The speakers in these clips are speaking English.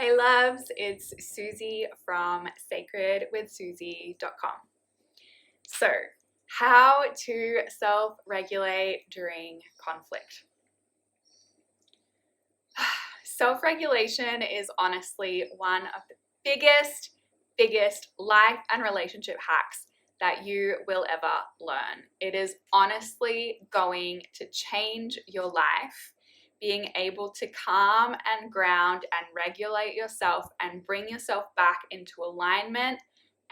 Hey loves, it's Susie from sacredwithsusie.com. So, how to self-regulate during conflict. Self-regulation is honestly one of the biggest life and relationship hacks that you will ever learn. It is honestly going to change your life. Being able to calm and ground and regulate yourself and bring yourself back into alignment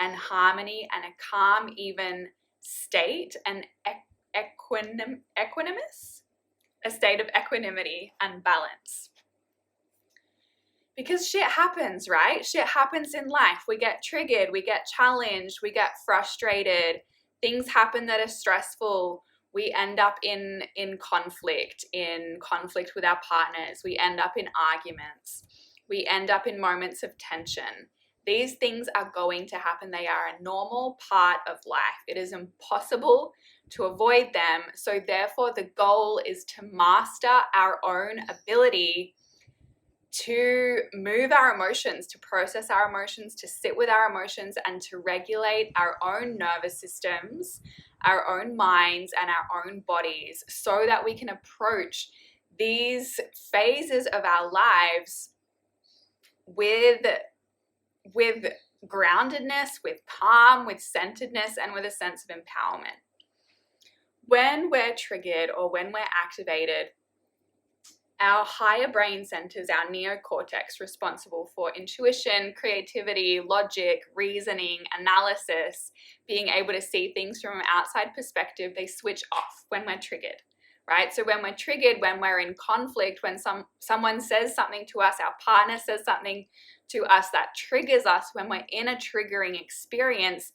and harmony and a calm, even state, and equanimous, a state of equanimity and balance. Because shit happens, right? Shit happens in life. We get triggered, we get challenged, we get frustrated. Things happen that are stressful. We end up in conflict with our partners. We end up in arguments. We end up in moments of tension. These things are going to happen. They are a normal part of life. It is impossible to avoid them. So therefore, the goal is to master our own ability to move our emotions, to process our emotions, to sit with our emotions, and to regulate our own nervous systems, our own minds, and our own bodies so that we can approach these phases of our lives with groundedness, with calm, with centeredness, and with a sense of empowerment. When we're triggered or when we're activated, our higher brain centers, our neocortex, responsible for intuition, creativity, logic, reasoning, analysis, being able to see things from an outside perspective, they switch off when we're triggered, right? So when we're triggered, when we're in conflict, when someone says something to us, our partner says something to us that triggers us, when we're in a triggering experience,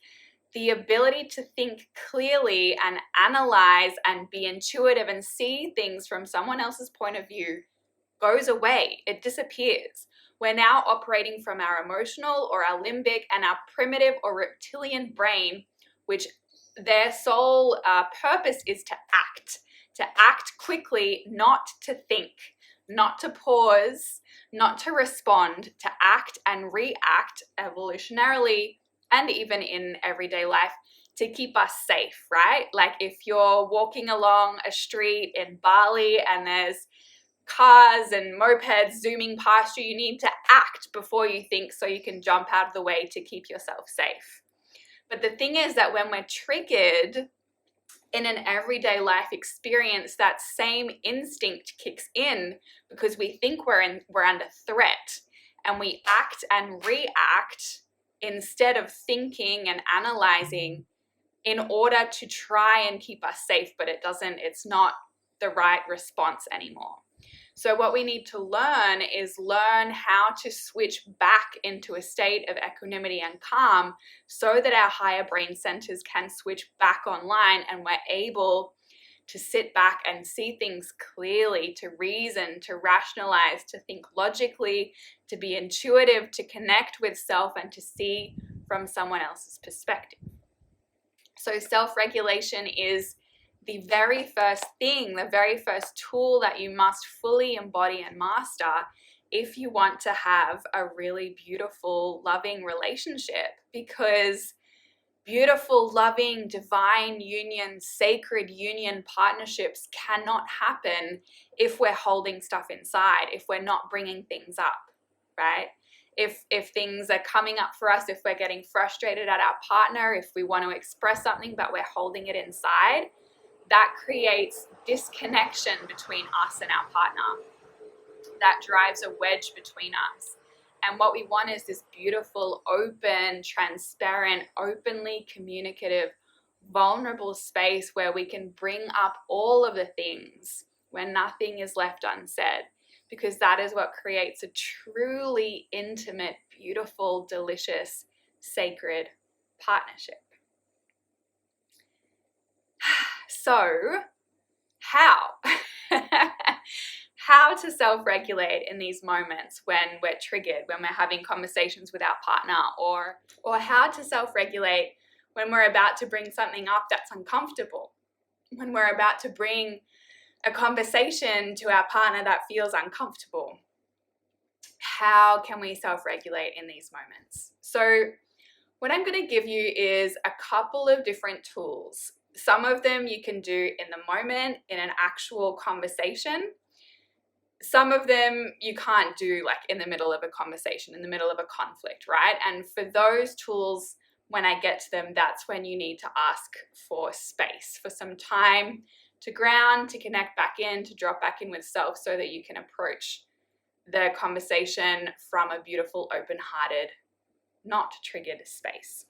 the ability to think clearly and analyze and be intuitive and see things from someone else's point of view goes away. It disappears. We're now operating from our emotional or our limbic and our primitive or reptilian brain, which their sole purpose is to act quickly, not to think, not to pause, not to respond, to act and react evolutionarily, and even in everyday life, to keep us safe, right? Like if you're walking along a street in Bali and there's cars and mopeds zooming past you, you need to act before you think so you can jump out of the way to keep yourself safe. But the thing is that when we're triggered in an everyday life experience, that same instinct kicks in because we think we're under threat, and we act and react instead of thinking and analyzing in order to try and keep us safe, but it's not the right response anymore. So what we need to learn is how to switch back into a state of equanimity and calm so that our higher brain centers can switch back online and we're able to sit back and see things clearly, to reason, to rationalize, to think logically, to be intuitive, to connect with self, and to see from someone else's perspective. So self-regulation is the very first thing, the very first tool that you must fully embody and master if you want to have a really beautiful, loving relationship, because beautiful, loving, divine union, sacred union partnerships cannot happen if we're holding stuff inside, if we're not bringing things up, right? If things are coming up for us, if we're getting frustrated at our partner, if we want to express something but we're holding it inside, that creates disconnection between us and our partner. That drives a wedge between us. And what we want is this beautiful, open, transparent, openly communicative, vulnerable space where we can bring up all of the things, where nothing is left unsaid, because that is what creates a truly intimate, beautiful, delicious, sacred partnership. So, how? How to self-regulate in these moments when we're triggered, when we're having conversations with our partner, or how to self-regulate when we're about to bring something up that's uncomfortable, when we're about to bring a conversation to our partner that feels uncomfortable. how can we self-regulate in these moments? So what I'm going to give you is a couple of different tools. Some of them you can do in the moment in an actual conversation. Some of them you can't do like in the middle of a conversation, in the middle of a conflict, right? And for those tools, when I get to them, that's when you need to ask for space, for some time to ground, to connect back in, to drop back in with self so that you can approach the conversation from a beautiful, open-hearted, not triggered space.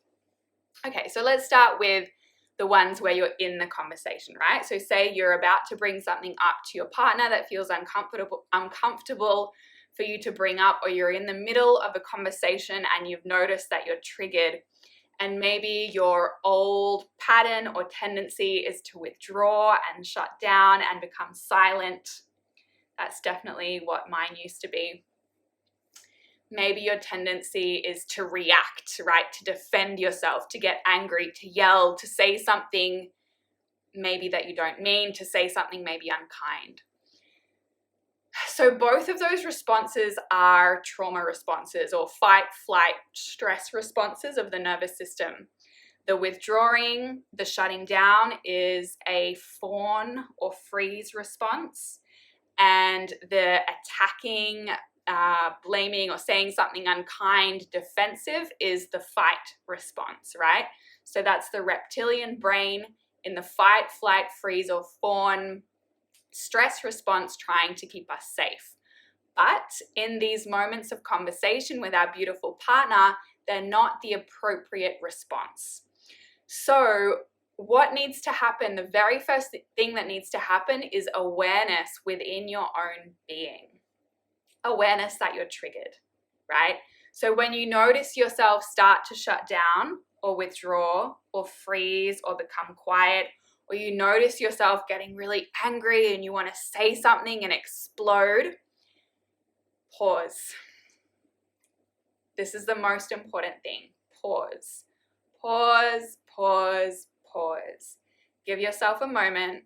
Okay, so let's start with the ones where you're in the conversation, right? So say you're about to bring something up to your partner that feels uncomfortable for you to bring up, or you're in the middle of a conversation and you've noticed that you're triggered, and maybe your old pattern or tendency is to withdraw and shut down and become silent. That's definitely what mine used to be. Maybe your tendency is to react, right? To defend yourself, to get angry, to yell, to say something maybe that you don't mean, to say something maybe unkind. So both of those responses are trauma responses or fight, flight, stress responses of the nervous system. The withdrawing, the shutting down is a fawn or freeze response, and the attacking, blaming or saying something unkind, defensive is the fight response, right? So that's the reptilian brain in the fight, flight, freeze, or fawn stress response trying to keep us safe. But in these moments of conversation with our beautiful partner, they're not the appropriate response. So what needs to happen, the very first thing that needs to happen is awareness within your own being. Awareness that you're triggered, right? So when you notice yourself start to shut down or withdraw or freeze or become quiet, or you notice yourself getting really angry and you want to say something and explode, pause. This is the most important thing. Pause. Pause, pause, pause. Give yourself a moment.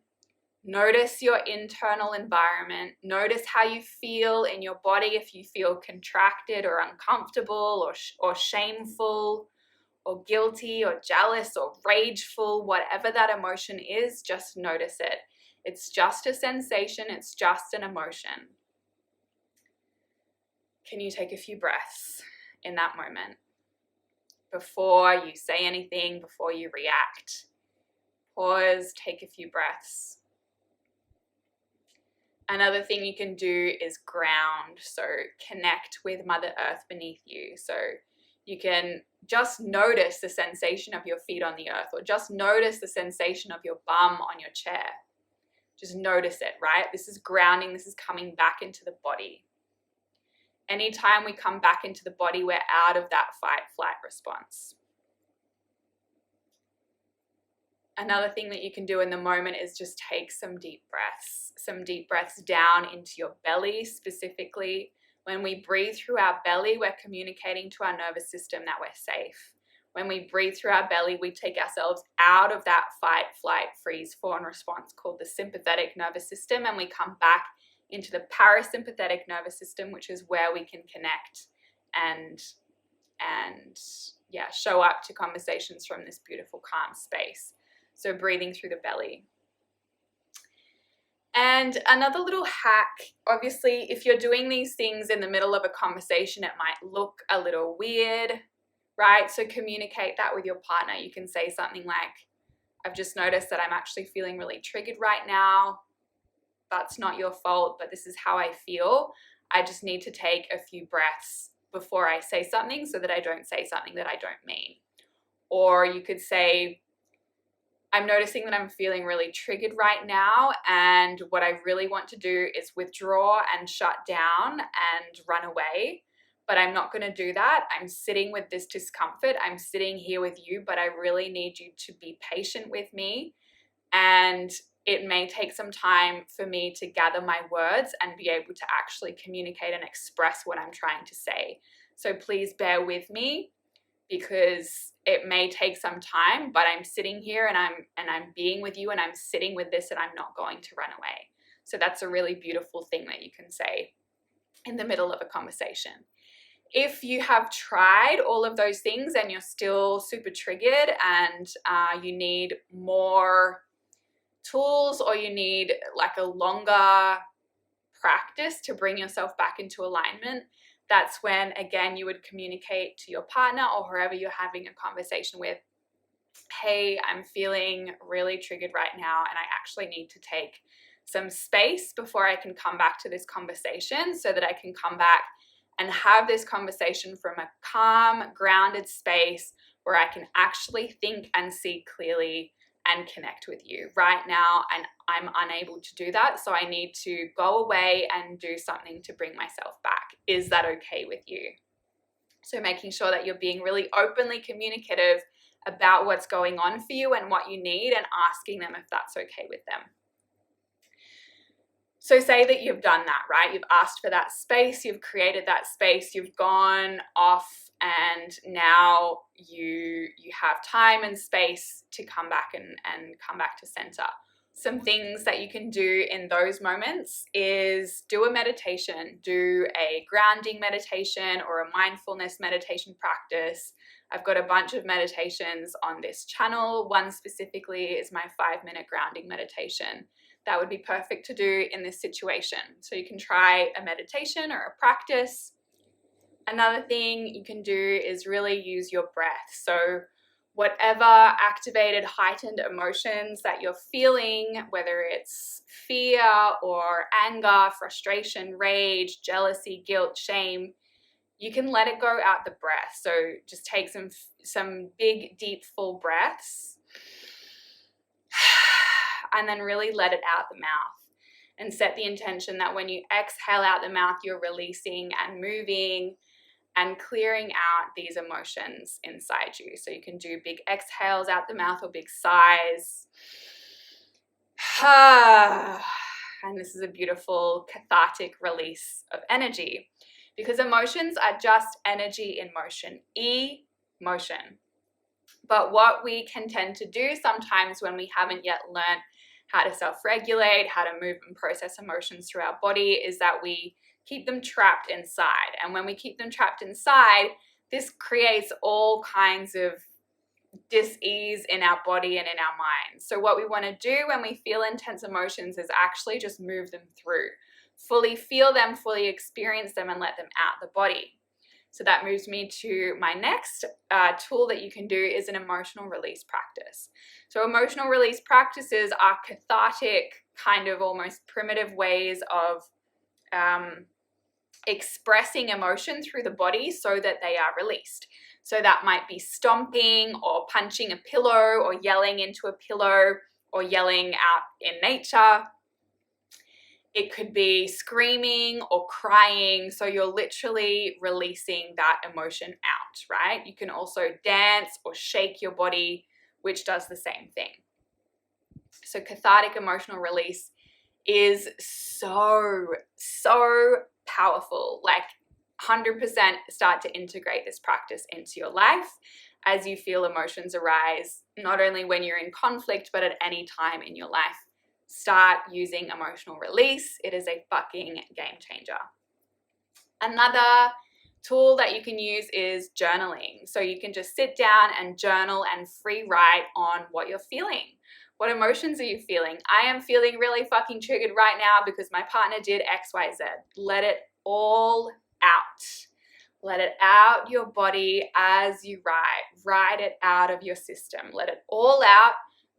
Notice your internal environment. Notice how you feel in your body, if you feel contracted or uncomfortable or shameful or guilty or jealous or rageful, whatever that emotion is, just notice it. It's just a sensation. It's just an emotion. Can you take a few breaths in that moment before you say anything, before you react? Pause, take a few breaths. Another thing you can do is ground, so connect with Mother Earth beneath you. So you can just notice the sensation of your feet on the earth, or just notice the sensation of your bum on your chair. Just notice it, right? This is grounding, this is coming back into the body. Anytime we come back into the body, we're out of that fight, flight response. Another thing that you can do in the moment is just take some deep breaths down into your belly specifically. When we breathe through our belly, we're communicating to our nervous system that we're safe. When we breathe through our belly, we take ourselves out of that fight, flight, freeze, fawn response called the sympathetic nervous system, and we come back into the parasympathetic nervous system, which is where we can connect and show up to conversations from this beautiful, calm space. So breathing through the belly. And another little hack, obviously, if you're doing these things in the middle of a conversation, it might look a little weird, right? So communicate that with your partner. You can say something like, I've just noticed that I'm actually feeling really triggered right now. That's not your fault, but this is how I feel. I just need to take a few breaths before I say something so that I don't say something that I don't mean. Or you could say, I'm noticing that I'm feeling really triggered right now, and what I really want to do is withdraw and shut down and run away, but I'm not going to do that. I'm sitting with this discomfort. I'm sitting here with you, but I really need you to be patient with me, and it may take some time for me to gather my words and be able to actually communicate and express what I'm trying to say. So please bear with me, because it may take some time, but I'm sitting here and I'm being with you, and I'm sitting with this, and I'm not going to run away. So that's a really beautiful thing that you can say. in the middle of a conversation. If you have tried all of those things and you're still super triggered and you need more tools, or you need like a longer practice to bring yourself back into alignment, that's when, again, you would communicate to your partner or whoever you're having a conversation with, hey, I'm feeling really triggered right now and I actually need to take some space before I can come back to this conversation, so that I can come back and have this conversation from a calm, grounded space where I can actually think and see clearly and connect with you. Right now, and I'm unable to do that, so I need to go away and do something to bring myself back. Is that okay with you? So making sure that you're being really openly communicative about what's going on for you and what you need, and asking them if that's okay with them. So say that you've done that, right? You've asked for that space, you've created that space, you've gone off, and now you have time and space to come back and come back to center. Some things that you can do in those moments is do a meditation, do a grounding meditation or a mindfulness meditation practice. I've got a bunch of meditations on this channel. One specifically is my 5-minute grounding meditation. That would be perfect to do in this situation. So you can try a meditation or a practice. Another thing you can do is really use your breath. So whatever activated, heightened emotions that you're feeling, whether it's fear or anger, frustration, rage, jealousy, guilt, shame, you can let it go out the breath. So just take some big, deep, full breaths, and then really let it out the mouth, and set the intention that when you exhale out the mouth, you're releasing and moving and clearing out these emotions inside you. So you can do big exhales out the mouth or big sighs. And this is a beautiful cathartic release of energy, because emotions are just energy in motion, emotion. But what we can tend to do sometimes when we haven't yet learned how to self-regulate, how to move and process emotions through our body, is that we keep them trapped inside. And when we keep them trapped inside, this creates all kinds of dis-ease in our body and in our mind. So what we want to do when we feel intense emotions is actually just move them through. Fully feel them, fully experience them, and let them out the body. So that moves me to my next tool that you can do is an emotional release practice. So emotional release practices are cathartic, kind of almost primitive ways of expressing emotion through the body so that they are released. So that might be stomping or punching a pillow or yelling into a pillow or yelling out in nature. It could be screaming or crying. So you're literally releasing that emotion out, right? You can also dance or shake your body, which does the same thing. So cathartic emotional release is so powerful. Like 100% start to integrate this practice into your life as you feel emotions arise, not only when you're in conflict, but at any time in your life. Start using emotional release. It is a fucking game changer. Another tool that you can use is journaling. So you can just sit down and journal and free write on what you're feeling. What emotions are you feeling? I am feeling really fucking triggered right now because my partner did XYZ. Let it all out. Let it out your body as you write. Write it out of your system. Let it all out.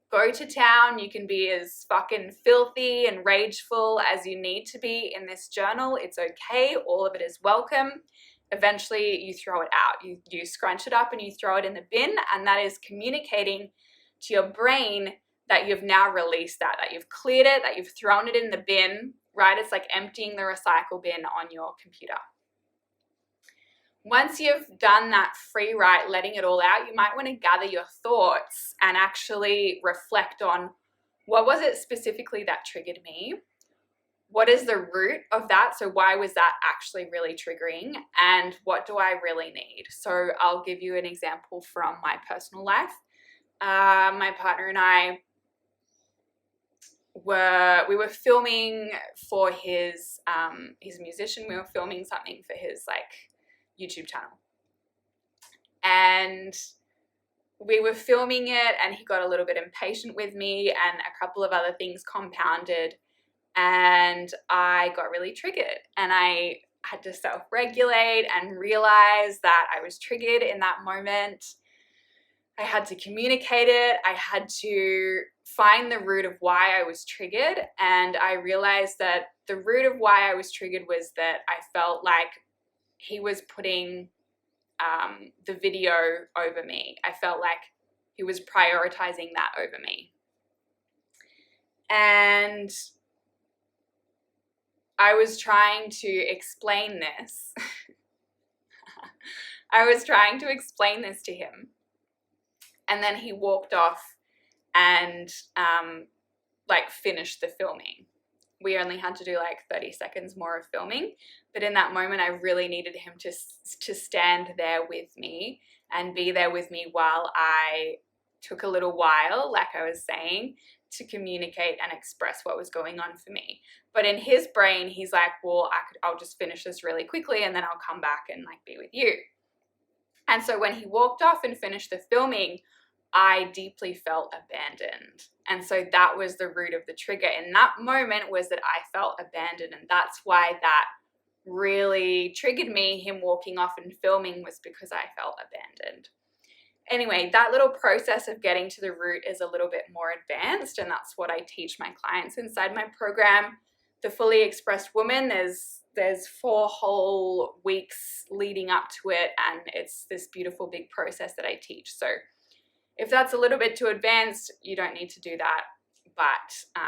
Go to town. You can be as fucking filthy and rageful as you need to be in this journal. It's okay. All of it is welcome. Eventually you throw it out. You scrunch it up and you throw it in the bin, and that is communicating to your brain that you've now released that you've cleared it, that you've thrown it in the bin, right? It's like emptying the recycle bin on your computer. Once you've done that free write, letting it all out, you might want to gather your thoughts and actually reflect on what was it specifically that triggered me? What is the root of that? So why was that actually really triggering? And what do I really need? So I'll give you an example from my personal life. My partner and I, we were filming for his he's a musician. We were filming something for his like YouTube channel, and we were filming it, and he got a little bit impatient with me, and a couple of other things compounded, and I got really triggered, and I had to self-regulate and realize that I was triggered in that moment. I had to communicate it. I had to find the root of why I was triggered. And I realized that the root of why I was triggered was that I felt like he was putting the video over me. I felt like he was prioritizing that over me. And I was trying to explain this. I was trying to explain this to him. And then he walked off and like finished the filming. We only had to do like 30 seconds more of filming. But in that moment, I really needed him to stand there with me and be there with me while I took a little while, like I was saying, to communicate and express what was going on for me. But in his brain, he's like, well, I'll just finish this really quickly and then I'll come back and like be with you. And so when he walked off and finished the filming, I deeply felt abandoned. And so that was the root of the trigger in that moment, was that I felt abandoned. And that's why that really triggered me. Him walking off and filming was because I felt abandoned. Anyway, that little process of getting to the root is a little bit more advanced, and that's what I teach my clients inside my program, The Fully Expressed Woman. There's 4 whole weeks leading up to it, and it's this beautiful big process that I teach. So if that's a little bit too advanced, you don't need to do that, but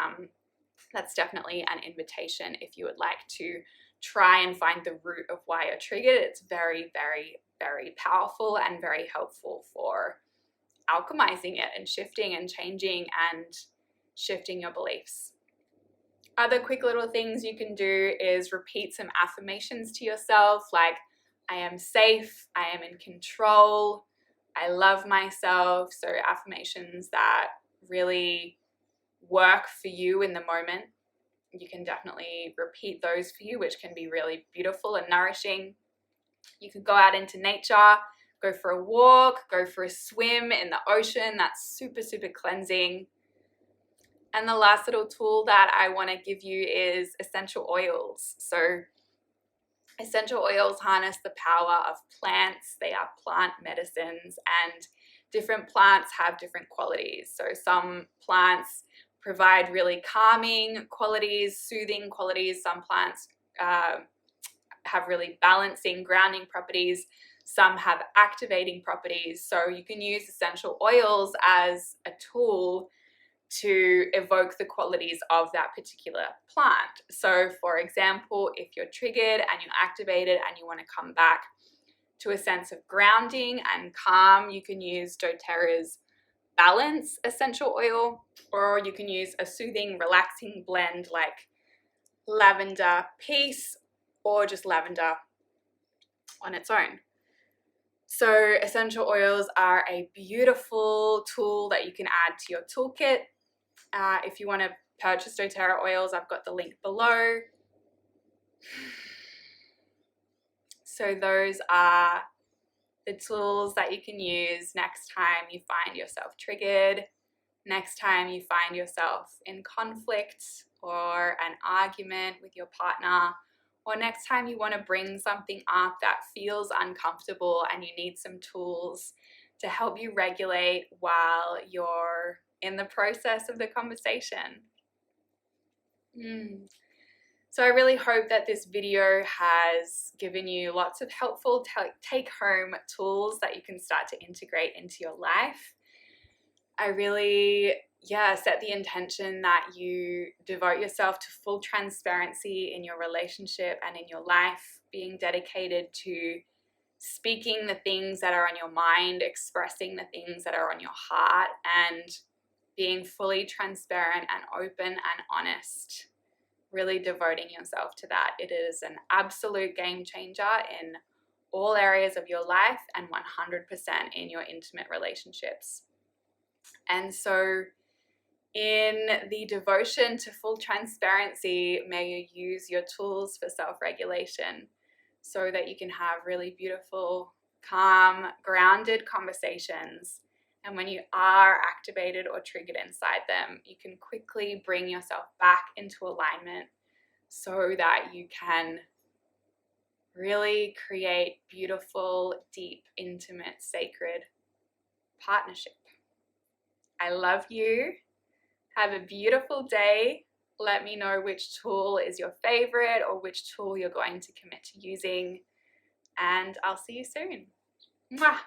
that's definitely an invitation if you would like to try and find the root of why you're triggered. It's very, very, very powerful and very helpful for alchemizing it and shifting and changing and shifting your beliefs. Other quick little things you can do is repeat some affirmations to yourself, like, I am safe, I am in control, I love myself. So affirmations that really work for you in the moment. You can definitely repeat those for you, which can be really beautiful and nourishing. You can go out into nature, go for a walk, go for a swim in the ocean. That's super, super cleansing. And the last little tool that I want to give you is essential oils. So essential oils harness the power of plants. They are plant medicines, and different plants have different qualities. So some plants provide really calming qualities, soothing qualities. Some plants have really balancing, grounding properties. Some have activating properties. So you can use essential oils as a tool to evoke the qualities of that particular plant. So for example, if you're triggered and you're activated and you want to come back to a sense of grounding and calm, you can use doTERRA's Balance essential oil, or you can use a soothing, relaxing blend like lavender peace or just lavender on its own. So essential oils are a beautiful tool that you can add to your toolkit. If you want to purchase doTERRA oils, I've got the link below. So those are the tools that you can use next time you find yourself triggered, next time you find yourself in conflict or an argument with your partner, or next time you want to bring something up that feels uncomfortable and you need some tools to help you regulate while you're in the process of the conversation. So I really hope that this video has given you lots of helpful take-home tools that you can start to integrate into your life. I really, set the intention that you devote yourself to full transparency in your relationship and in your life, being dedicated to speaking the things that are on your mind, expressing the things that are on your heart, and being fully transparent and open and honest. Really devoting yourself to that. It is an absolute game changer in all areas of your life and 100% in your intimate relationships. And so In the devotion to full transparency, may you use your tools for self-regulation so that you can have really beautiful, calm, grounded conversations. And when you are activated or triggered inside them, you can quickly bring yourself back into alignment so that you can really create beautiful, deep, intimate, sacred partnership. I love you. Have a beautiful day. Let me know which tool is your favorite or which tool you're going to commit to using. And I'll see you soon. Mwah!